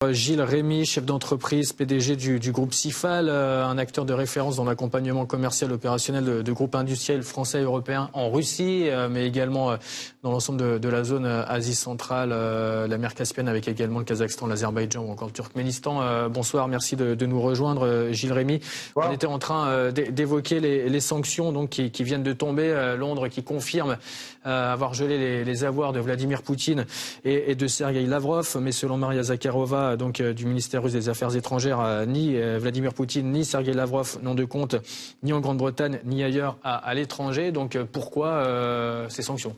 Gilles Rémy, chef d'entreprise, PDG du groupe Sifal, un acteur de référence dans l'accompagnement commercial opérationnel de groupes industriels français et européens en Russie, mais également dans l'ensemble de la zone Asie centrale, la mer Caspienne, avec également le Kazakhstan, l'Azerbaïdjan ou encore le Turkménistan. Bonsoir, merci de nous rejoindre, Gilles Rémy. On était en train d'évoquer les sanctions donc, qui viennent de tomber. Londres qui confirme avoir gelé les avoirs de Vladimir Poutine et de Sergueï Lavrov, mais selon Maria Zakharova, donc du ministère russe des Affaires étrangères, ni Vladimir Poutine ni Sergueï Lavrov n'ont de compte ni en Grande-Bretagne ni ailleurs à l'étranger. Donc pourquoi ces sanctions ?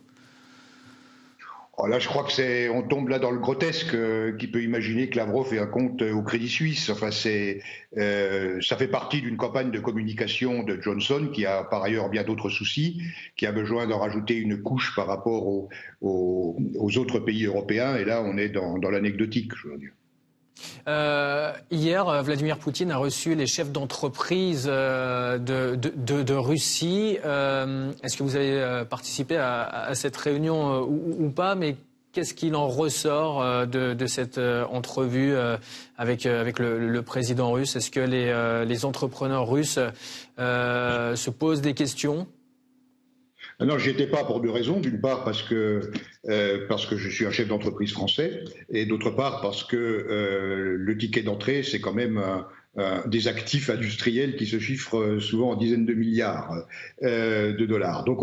Oh là, je crois que on tombe là dans le grotesque. Qui peut imaginer que Lavrov ait un compte au Crédit Suisse? Enfin, ça fait partie d'une campagne de communication de Johnson, qui a par ailleurs bien d'autres soucis, qui a besoin d'en rajouter une couche par rapport aux autres pays européens. Et là, on est dans l'anecdotique, je veux dire. Hier, Vladimir Poutine a reçu les chefs d'entreprise de Russie. Est-ce que vous avez participé à cette réunion ou pas? Mais qu'est-ce qu'il en ressort de cette entrevue avec le président russe? Est-ce que les entrepreneurs russes se posent des questions? Non, j'y étais pas pour deux raisons. D'une part parce que je suis un chef d'entreprise français, et d'autre part parce que le ticket d'entrée, c'est quand même des actifs industriels qui se chiffrent souvent en dizaines de milliards de dollars. Donc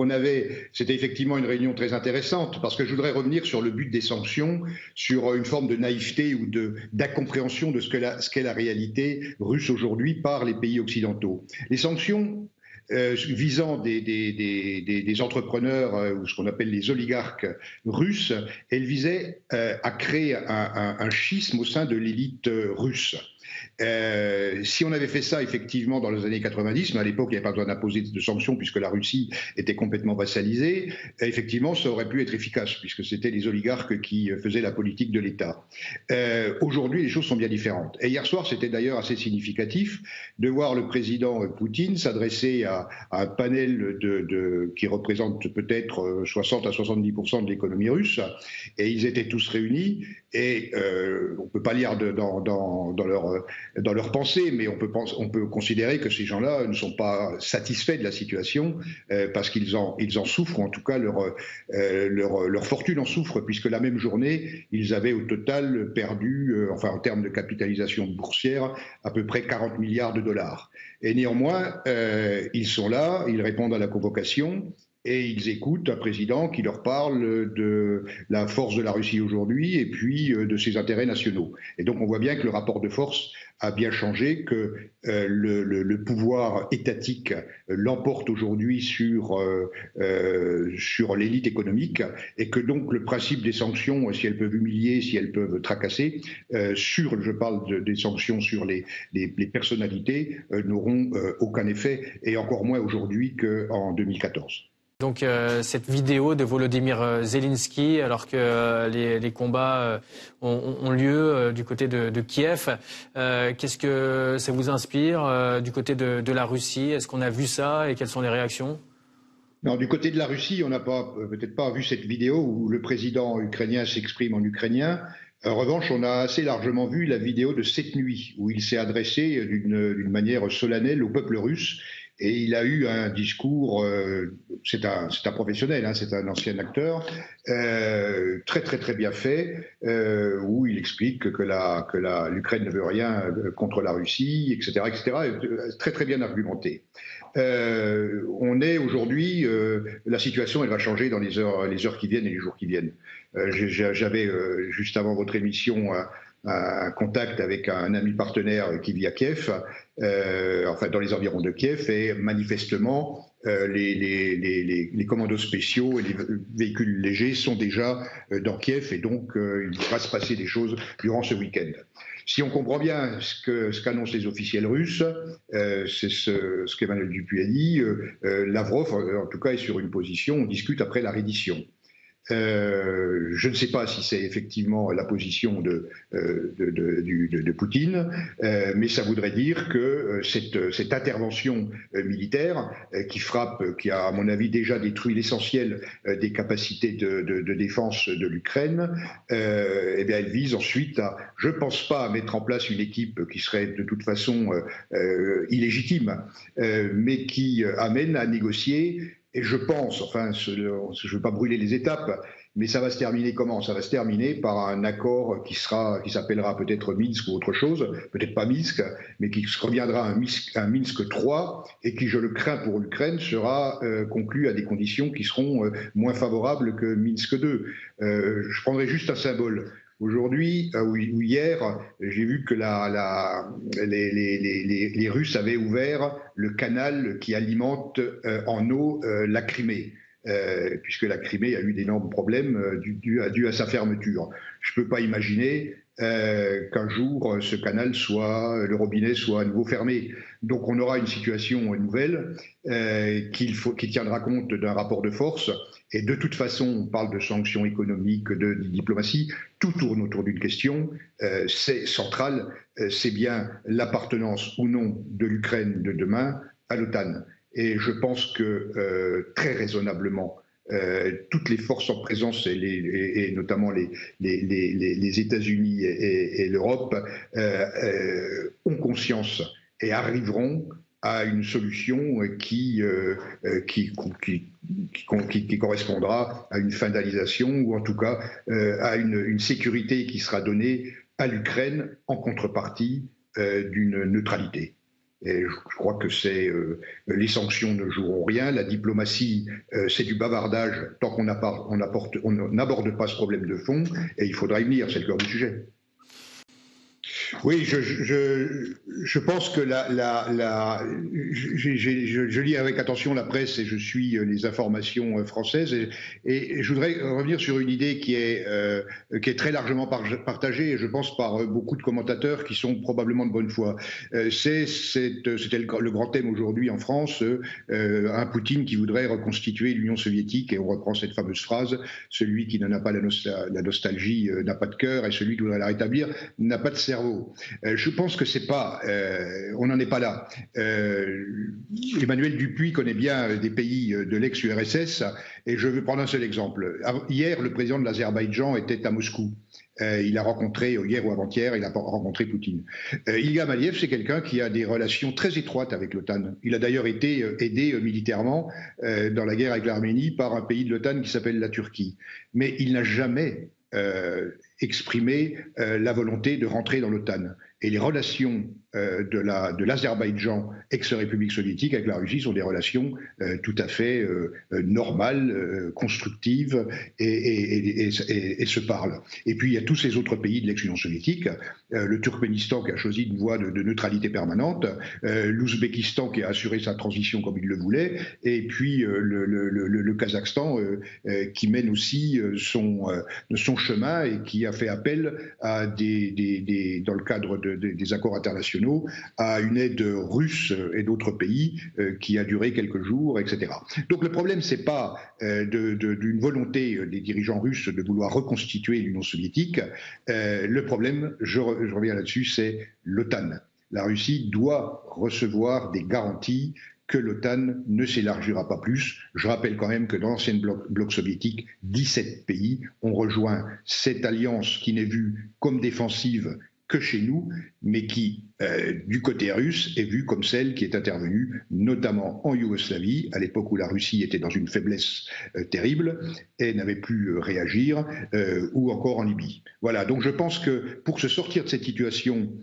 c'était effectivement une réunion très intéressante, parce que je voudrais revenir sur le but des sanctions, sur une forme de naïveté ou d'incompréhension de ce qu'est la réalité russe aujourd'hui par les pays occidentaux. Les sanctions visant des entrepreneurs ou ce qu'on appelle les oligarques russes, elles visaient à créer un schisme au sein de l'élite russe. Si on avait fait ça effectivement dans les années 90, mais à l'époque il n'y avait pas besoin d'imposer de sanctions puisque la Russie était complètement vassalisée, effectivement ça aurait pu être efficace puisque c'était les oligarques qui faisaient la politique de l'État. Aujourd'hui les choses sont bien différentes. Et hier soir c'était d'ailleurs assez significatif de voir le président Poutine s'adresser à un panel qui représente peut-être 60 à 70% de l'économie russe, et ils étaient tous réunis, et on ne peut pas lire dans leur pensée, mais on peut considérer que ces gens-là ne sont pas satisfaits de la situation parce qu'ils en souffrent, ou en tout cas leur fortune en souffre, puisque la même journée, ils avaient au total perdu, en termes de capitalisation boursière, à peu près 40 milliards de dollars. Et néanmoins, ils sont là, ils répondent à la convocation, et ils écoutent un président qui leur parle de la force de la Russie aujourd'hui et puis de ses intérêts nationaux. Et donc on voit bien que le rapport de force a bien changé, que le pouvoir étatique l'emporte aujourd'hui sur l'élite économique, et que donc le principe des sanctions, si elles peuvent humilier, si elles peuvent tracasser, je parle des sanctions sur les personnalités, n'auront aucun effet, et encore moins aujourd'hui qu'en 2014. Donc cette vidéo de Volodymyr Zelensky, alors que les combats ont lieu du côté de Kiev, qu'est-ce que ça vous inspire du côté de la Russie? Est-ce qu'on a vu ça et quelles sont les réactions? Non, du côté de la Russie, on n'a peut-être pas vu cette vidéo où le président ukrainien s'exprime en ukrainien. En revanche, on a assez largement vu la vidéo de cette nuit où il s'est adressé d'une manière solennelle au peuple russe. Et il a eu un discours, c'est un professionnel, c'est un ancien acteur, très très très bien fait, où il explique que l'Ukraine ne veut rien contre la Russie, etc., très très bien argumenté. On est aujourd'hui, la situation elle va changer dans les heures qui viennent et les jours qui viennent. J'avais juste avant votre émission un contact avec un ami partenaire qui vit à Kiev, dans les environs de Kiev, et manifestement les commandos spéciaux et les véhicules légers sont déjà dans Kiev, et donc il va se passer des choses durant ce week-end. Si on comprend bien ce qu'annoncent les officiels russes, c'est ce qu'Emmanuel Dupuis a dit, Lavrov en tout cas est sur une position, on discute après la reddition. Je ne sais pas si c'est effectivement la position de Poutine, mais ça voudrait dire que cette intervention militaire qui a à mon avis déjà détruit l'essentiel des capacités de défense de l'Ukraine, eh bien elle vise ensuite je ne pense pas à mettre en place une équipe qui serait de toute façon illégitime, mais qui amène à négocier. Et je pense, enfin, je ne veux pas brûler les étapes, mais ça va se terminer comment? Ça va se terminer par un accord qui s'appellera peut-être Minsk ou autre chose, peut-être pas Minsk, mais qui reviendra un Minsk 3 et qui, je le crains pour l'Ukraine, sera conclu à des conditions qui seront moins favorables que Minsk 2. Je prendrai juste un symbole. Aujourd'hui ou hier, j'ai vu que les Russes avaient ouvert le canal qui alimente en eau la Crimée. Puisque la Crimée a eu d'énormes problèmes dus à sa fermeture. Je ne peux pas imaginer qu'un jour ce canal le robinet soit à nouveau fermé. Donc on aura une situation nouvelle qui tiendra compte d'un rapport de force. Et de toute façon, on parle de sanctions économiques, de diplomatie, tout tourne autour d'une question, c'est central, c'est bien l'appartenance ou non de l'Ukraine de demain à l'OTAN. Et je pense que très raisonnablement, toutes les forces en présence, et notamment les États-Unis et l'Europe, ont conscience et arriveront à une solution qui correspondra à une finalisation ou en tout cas à une sécurité qui sera donnée à l'Ukraine en contrepartie d'une neutralité. Et je crois que les sanctions ne joueront rien. La diplomatie, c'est du bavardage tant qu'on n'aborde pas ce problème de fond. Et il faudra y venir, c'est le cœur du sujet. Oui, je pense que je lis avec attention la presse et je suis les informations françaises et je voudrais revenir sur une idée qui est très largement partagée et je pense par beaucoup de commentateurs qui sont probablement de bonne foi. C'était le grand thème aujourd'hui en France, un Poutine qui voudrait reconstituer l'Union soviétique et on reprend cette fameuse phrase, celui qui n'en a pas la nostalgie n'a pas de cœur et celui qui voudrait la rétablir n'a pas de cerveau. Je pense que c'est pas, on n'en est pas là. Emmanuel Dupuis connaît bien des pays de l'ex-URSS et je vais prendre un seul exemple. Hier, le président de l'Azerbaïdjan était à Moscou. Il a rencontré, hier ou avant-hier, il a rencontré Poutine. Ilham Aliyev, c'est quelqu'un qui a des relations très étroites avec l'OTAN. Il a d'ailleurs été aidé militairement dans la guerre avec l'Arménie par un pays de l'OTAN qui s'appelle la Turquie. Mais il n'a jamais exprimé la volonté de rentrer dans l'OTAN. Et les relations de l'Azerbaïdjan, ex-république soviétique, avec la Russie sont des relations tout à fait normales, constructives et se parlent. Et puis il y a tous ces autres pays de l'ex-Union soviétique, le Turkménistan qui a choisi une voie de neutralité permanente, l'Ouzbékistan qui a assuré sa transition comme il le voulait, et puis le Kazakhstan qui mène aussi son chemin et qui a fait appel à dans le cadre des accords internationaux, à une aide russe et d'autres pays qui a duré quelques jours, etc. Donc le problème, c'est pas d'une volonté des dirigeants russes de vouloir reconstituer l'Union soviétique. Le problème, je reviens là-dessus, c'est l'OTAN. La Russie doit recevoir des garanties que l'OTAN ne s'élargira pas plus. Je rappelle quand même que dans l'ancien bloc soviétique, 17 pays ont rejoint cette alliance qui n'est vue comme défensive que chez nous, mais qui, du côté russe, est vue comme celle qui est intervenue, notamment en Yougoslavie, à l'époque où la Russie était dans une faiblesse terrible et n'avait plus réagir, ou encore en Libye. Voilà, donc je pense que pour se sortir de cette situation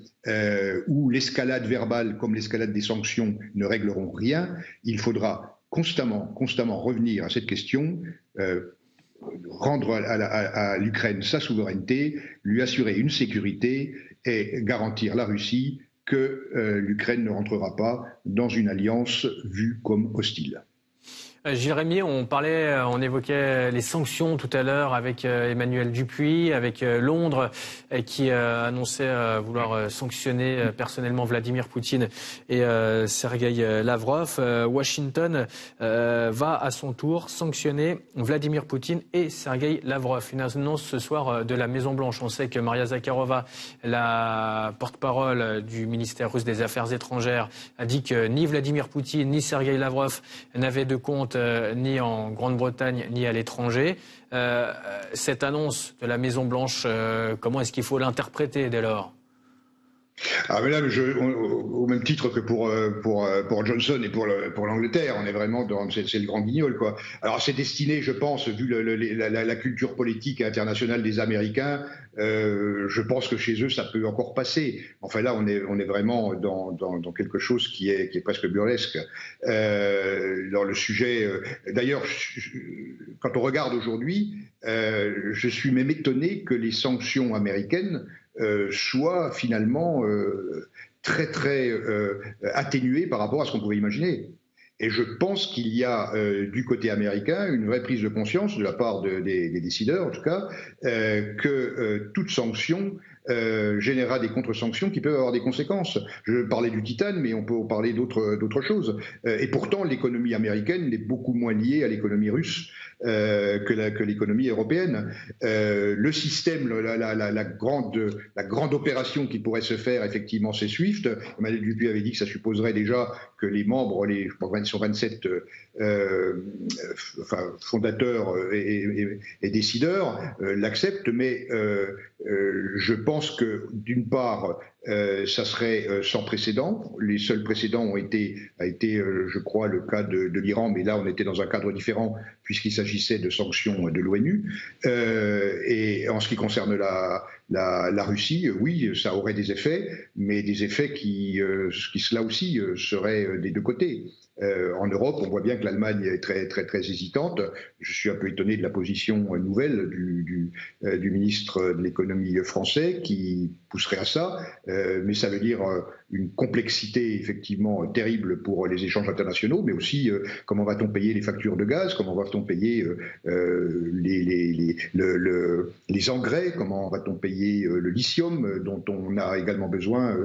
où l'escalade verbale, comme l'escalade des sanctions, ne régleront rien, il faudra constamment revenir à cette question, rendre à l'Ukraine sa souveraineté, lui assurer une sécurité et garantir la Russie que l'Ukraine ne rentrera pas dans une alliance vue comme hostile. Gilles Rémy, on évoquait les sanctions tout à l'heure avec Emmanuel Dupuis, avec Londres qui annonçait vouloir sanctionner personnellement Vladimir Poutine et Sergueï Lavrov. Washington va à son tour sanctionner Vladimir Poutine et Sergueï Lavrov. Une annonce ce soir de la Maison-Blanche. On sait que Maria Zakharova, la porte-parole du ministère russe des Affaires étrangères, a dit que ni Vladimir Poutine ni Sergueï Lavrov n'avaient de compte ni en Grande-Bretagne ni à l'étranger. Cette annonce de la Maison-Blanche, comment est-ce qu'il faut l'interpréter dès lors ? Ah mais là, au même titre que pour Johnson et pour l'Angleterre, on est vraiment c'est le grand guignol, quoi. Alors c'est destiné, je pense, vu la culture politique internationale des Américains, je pense que chez eux ça peut encore passer. Enfin là, on est vraiment dans quelque chose qui est presque burlesque. Dans le sujet, d'ailleurs, quand on regarde aujourd'hui, je suis même étonné que les sanctions américaines soit finalement très très atténuée par rapport à ce qu'on pouvait imaginer. Et je pense qu'il y a du côté américain une vraie prise de conscience de la part des décideurs, en tout cas, que toute sanction générera des contre-sanctions qui peuvent avoir des conséquences. Je parlais du titane, mais on peut parler d'autres choses. Et pourtant, l'économie américaine est beaucoup moins liée à l'économie russe que l'économie européenne. Le système, la grande opération qui pourrait se faire, effectivement, c'est SWIFT. Emmanuel Dupuis avait dit que ça supposerait déjà que les membres, je crois qu'ils sont 27 fondateurs et décideurs, l'acceptent, mais je pense que, d'une part, ça serait sans précédent. Les seuls précédents a été, je crois, le cas de l'Iran, mais là, on était dans un cadre différent puisqu'il s'agissait de sanctions de l'ONU. Et en ce qui concerne la Russie, oui, ça aurait des effets, mais des effets qui là aussi, seraient des deux côtés. En Europe, on voit bien que l'Allemagne est très, très, très hésitante. Je suis un peu étonné de la position nouvelle du ministre de l'économie français qui pousserait à ça, mais ça veut dire une complexité effectivement terrible pour les échanges internationaux, mais aussi comment va-t-on payer les factures de gaz, comment va-t-on payer les engrais, comment va-t-on payer le lithium dont on a également besoin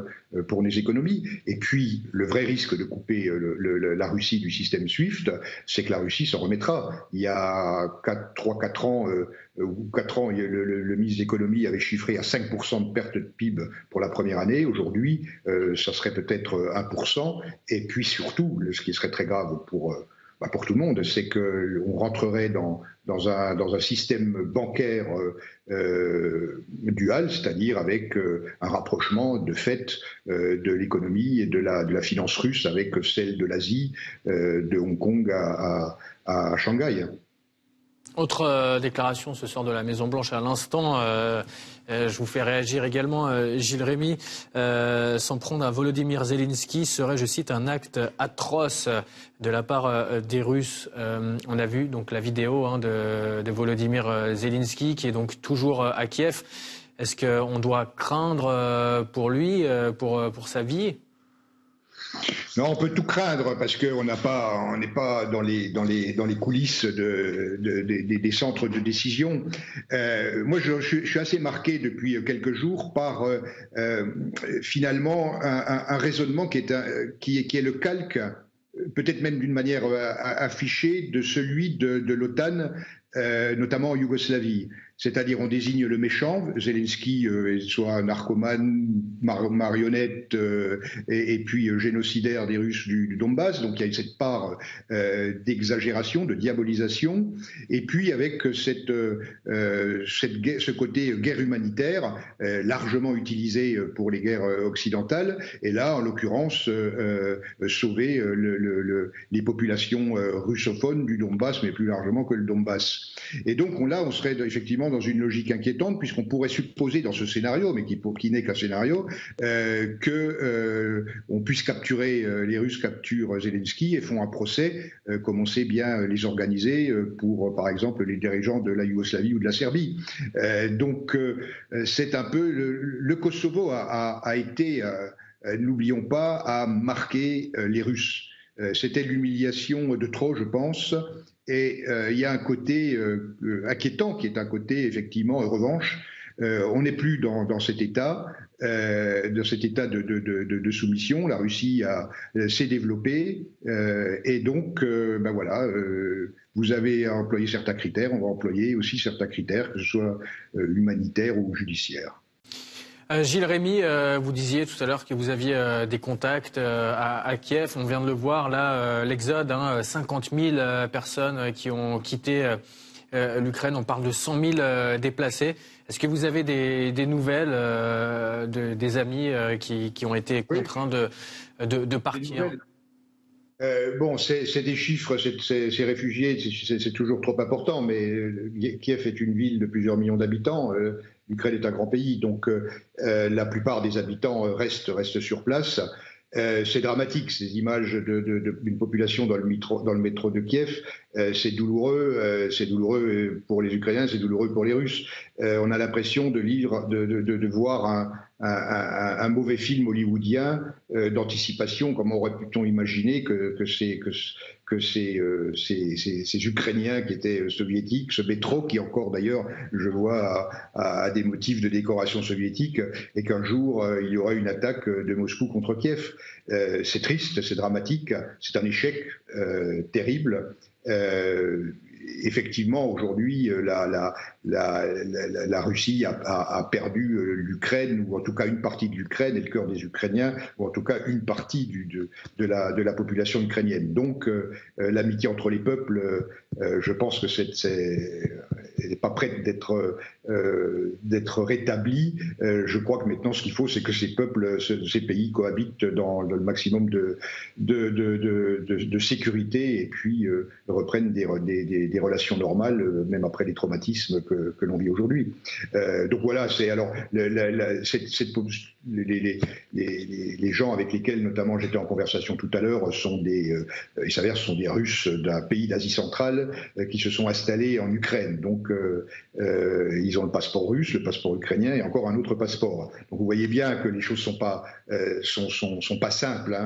pour nos économies. Et puis le vrai risque de couper la Russie du système SWIFT, c'est que la Russie s'en remettra. Il y a 3-4 ans, le ministre de l'économie avait chiffré à 5% de perte de PIB pour la première année. Aujourd'hui, ça serait peut-être 1%. Et puis surtout, ce qui serait très grave pour tout le monde, c'est qu'on rentrerait dans un système bancaire dual, c'est-à-dire avec un rapprochement de fait de l'économie et de la finance russe avec celle de l'Asie, de Hong Kong à Shanghai. Autre déclaration ce soir de la Maison-Blanche à l'instant, je vous fais réagir également, Gilles Rémy, s'en prendre à Volodymyr Zelensky serait, je cite, un acte atroce de la part des Russes. On a vu donc la vidéo de Volodymyr Zelensky qui est donc toujours à Kiev. Est-ce qu'on doit craindre pour lui, pour sa vie ? Non, on peut tout craindre parce qu'on n'est pas dans les coulisses des centres de décision. Moi, je suis assez marqué depuis quelques jours par finalement un raisonnement qui est le calque, peut-être même d'une manière affichée, de celui de l'OTAN, notamment en Yougoslavie. C'est-à-dire on désigne le méchant, Zelensky soit un narcomane, marionnette et puis génocidaire des Russes du Donbass, donc il y a cette part d'exagération, de diabolisation, et puis avec ce côté guerre humanitaire largement utilisé pour les guerres occidentales, et là en l'occurrence sauver les populations russophones du Donbass, mais plus largement que le Donbass. Et donc là on serait effectivement dans une logique inquiétante, puisqu'on pourrait supposer dans ce scénario, mais qui n'est qu'un scénario, qu'on puisse capturer, les Russes capturent Zelensky et font un procès, comme on sait bien les organiser pour, par exemple, les dirigeants de la Yougoslavie ou de la Serbie. Donc c'est un peu le Kosovo a été, n'oublions pas, a marqué les Russes. C'était l'humiliation de trop, je pense. Et il y a un côté inquiétant qui est un côté effectivement revanche. On n'est plus dans cet état. De cet état de soumission. La Russie s'est développée et donc, ben voilà, vous avez employé certains critères, on va employer aussi certains critères, que ce soit humanitaires ou judiciaires. Gilles Rémy, vous disiez tout à l'heure que vous aviez des contacts à Kiev. On vient de le voir là, l'exode, 50 000 personnes qui ont quitté l'Ukraine. On parle de 100 000 déplacés. Est-ce que vous avez des nouvelles des amis qui ont été contraints de partir? Bon, c'est des chiffres, ces réfugiés, c'est toujours trop important, mais Kiev est une ville de plusieurs millions d'habitants. L'Ukraine est un grand pays, donc la plupart des habitants restent sur place. C'est dramatique, ces images d'une population dans le métro de Kiev. C'est douloureux pour les Ukrainiens, c'est douloureux pour les Russes. On a l'impression de voir un mauvais film hollywoodien d'anticipation. Comment aurait-on imaginer que ces Ukrainiens qui étaient soviétiques, ce métro qui encore d'ailleurs, je vois, a des motifs de décoration soviétique, et qu'un jour il y aura une attaque de Moscou contre Kiev. C'est triste, c'est dramatique, c'est un échec terrible. Effectivement, aujourd'hui, la Russie a perdu l'Ukraine, ou en tout cas une partie de l'Ukraine et le cœur des Ukrainiens, ou en tout cas une partie de la population ukrainienne. Donc, l'amitié entre les peuples, je pense que elle n'est pas prête d'être rétablie. Je crois que maintenant, ce qu'il faut, c'est que ces peuples, ces pays cohabitent dans le maximum de sécurité, et puis reprennent des relations normales, même après les traumatismes que l'on vit aujourd'hui. Donc voilà, c'est alors les gens avec lesquels, notamment, j'étais en conversation tout à l'heure, il s'avère, ce sont des Russes d'un pays d'Asie centrale qui se sont installés en Ukraine. Donc ils ont le passeport russe, le passeport ukrainien et encore un autre passeport. Donc vous voyez bien que les choses sont pas simples.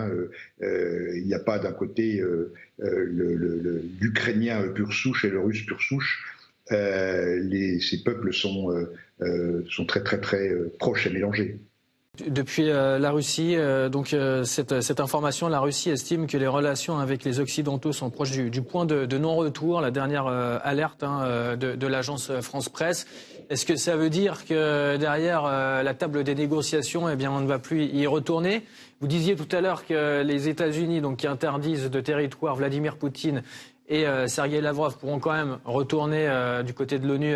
Il n'y a pas d'un côté l'Ukrainien pure souche et le Russe pure souche. Ces peuples sont très très très proches et mélangés. Depuis la Russie, cette information, la Russie estime que les relations avec les Occidentaux sont proches du point de non-retour. La dernière alerte de l'agence France Presse. Est-ce que ça veut dire que derrière la table des négociations, eh bien, on ne va plus y retourner? Vous disiez tout à l'heure que les États-Unis, donc, qui interdisent de territoire Vladimir Poutine et Sergueï Lavrov, pourront quand même retourner du côté de l'ONU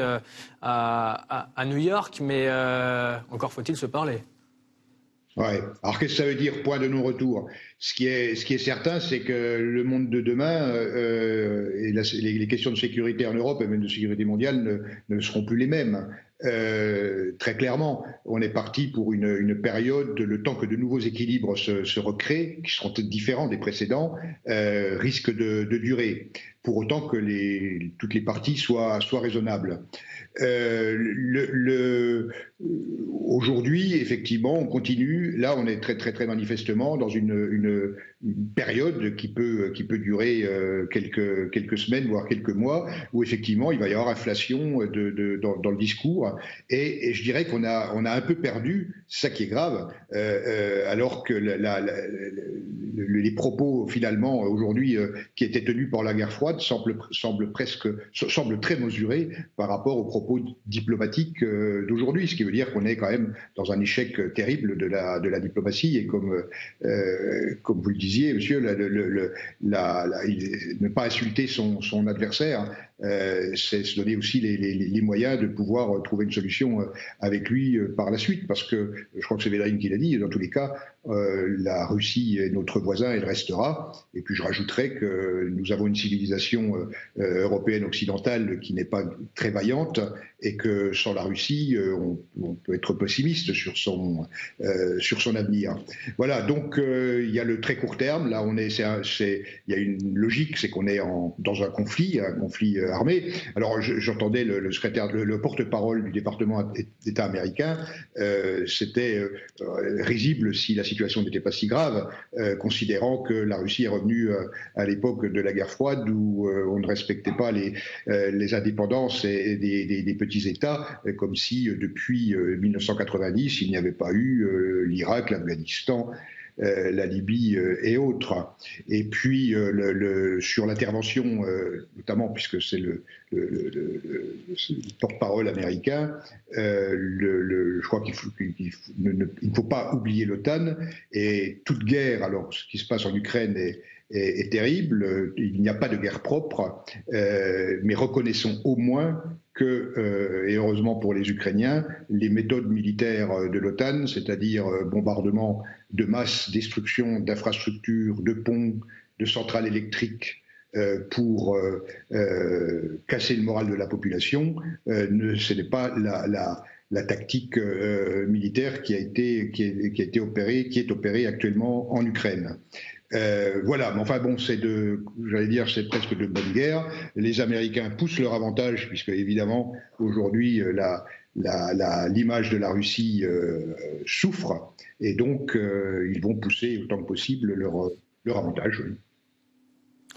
à New York, mais encore faut-il se parler. Ouais. Alors qu'est-ce que ça veut dire, point de non-retour? Ce qui est certain, c'est que le monde de demain et les questions de sécurité en Europe et même de sécurité mondiale ne seront plus les mêmes. Très clairement, on est parti pour une période, le temps que de nouveaux équilibres se recréent, qui seront différents des précédents, risque de durer, pour autant que toutes les parties soient raisonnables. Aujourd'hui, effectivement, on continue. Là, on est très, très, très manifestement dans une période qui peut durer quelques semaines, voire quelques mois, où effectivement, il va y avoir inflation dans le discours. Et je dirais qu'on a un peu perdu, c'est ça qui est grave, alors que les propos, finalement, aujourd'hui, qui étaient tenus par la guerre froide, semblent très mesurés par rapport aux propos diplomatiques d'aujourd'hui, ce qui veut dire qu'on est quand même dans un échec terrible de la diplomatie, et comme vous le disiez, monsieur, ne pas insulter son adversaire, c'est se donner aussi les moyens de pouvoir trouver une solution avec lui par la suite, parce que je crois que c'est Védrine qui l'a dit, dans tous les cas, la Russie est notre voisin, elle restera. Et puis je rajouterais que nous avons une civilisation européenne occidentale qui n'est pas très vaillante, et que sans la Russie, on peut être pessimiste sur son avenir. Voilà, donc il y a le très court terme. Là, il y a une logique, c'est qu'on est dans un conflit armée. Alors j'entendais le porte-parole du département d'État américain, c'était risible si la situation n'était pas si grave, considérant que la Russie est revenue à l'époque de la guerre froide où on ne respectait pas les indépendances et des petits États, comme si depuis 1990 il n'y avait pas eu l'Irak, l'Afghanistan, la Libye et autres. Et puis sur l'intervention, notamment puisque c'est le porte-parole américain, je crois qu'il ne faut pas oublier l'OTAN, et toute guerre, alors ce qui se passe en Ukraine est terrible, il n'y a pas de guerre propre, mais reconnaissons au moins que, et heureusement pour les Ukrainiens, les méthodes militaires de l'OTAN, c'est-à-dire bombardement de masse, destruction d'infrastructures, de ponts, de centrales électriques, pour casser le moral de la population, ce n'est pas la tactique militaire qui est opérée actuellement en Ukraine. Voilà, mais enfin bon, c'est presque de bonne guerre. Les Américains poussent leur avantage, puisque évidemment, aujourd'hui, l'image de la Russie souffre, et donc ils vont pousser autant que possible leur avantage. Oui.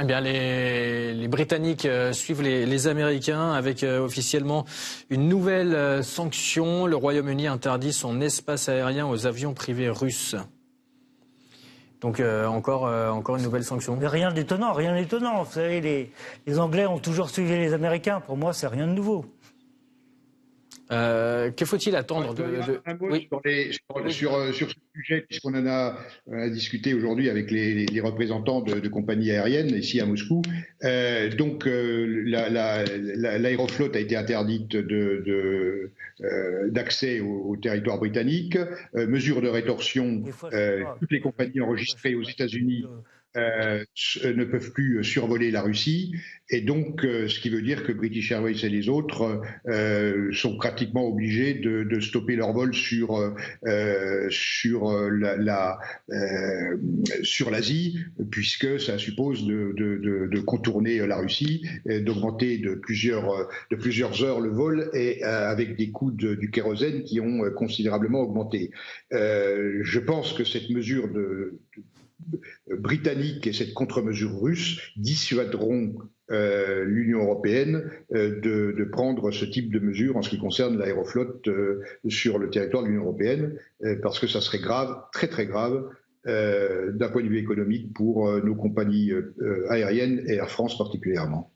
Eh bien, les Britanniques suivent les Américains avec officiellement une nouvelle sanction. Le Royaume-Uni interdit son espace aérien aux avions privés russes. Donc encore une nouvelle sanction. Mais rien d'étonnant, rien d'étonnant. Vous savez, les Anglais ont toujours suivi les Américains. Pour moi, c'est rien de nouveau. Que faut-il attendre un mot sur ce sujet, puisqu'on en a discuté aujourd'hui avec les représentants de compagnies aériennes ici à Moscou. Donc l'aéroflotte a été interdite d'accès au territoire britannique. Mesure de rétorsion, toutes les compagnies enregistrées aux États-Unis ne peuvent plus survoler la Russie, et donc ce qui veut dire que British Airways et les autres sont pratiquement obligés de stopper leur vol sur l'Asie, puisque ça suppose de contourner la Russie, d'augmenter de plusieurs heures le vol, et avec des coûts du kérosène qui ont considérablement augmenté. Je pense que cette mesure britannique et cette contre-mesure russe dissuaderont l'Union européenne de prendre ce type de mesure en ce qui concerne l'aéroflotte sur le territoire de l'Union européenne, parce que ça serait grave, très très grave, d'un point de vue économique pour nos compagnies aériennes et Air France particulièrement.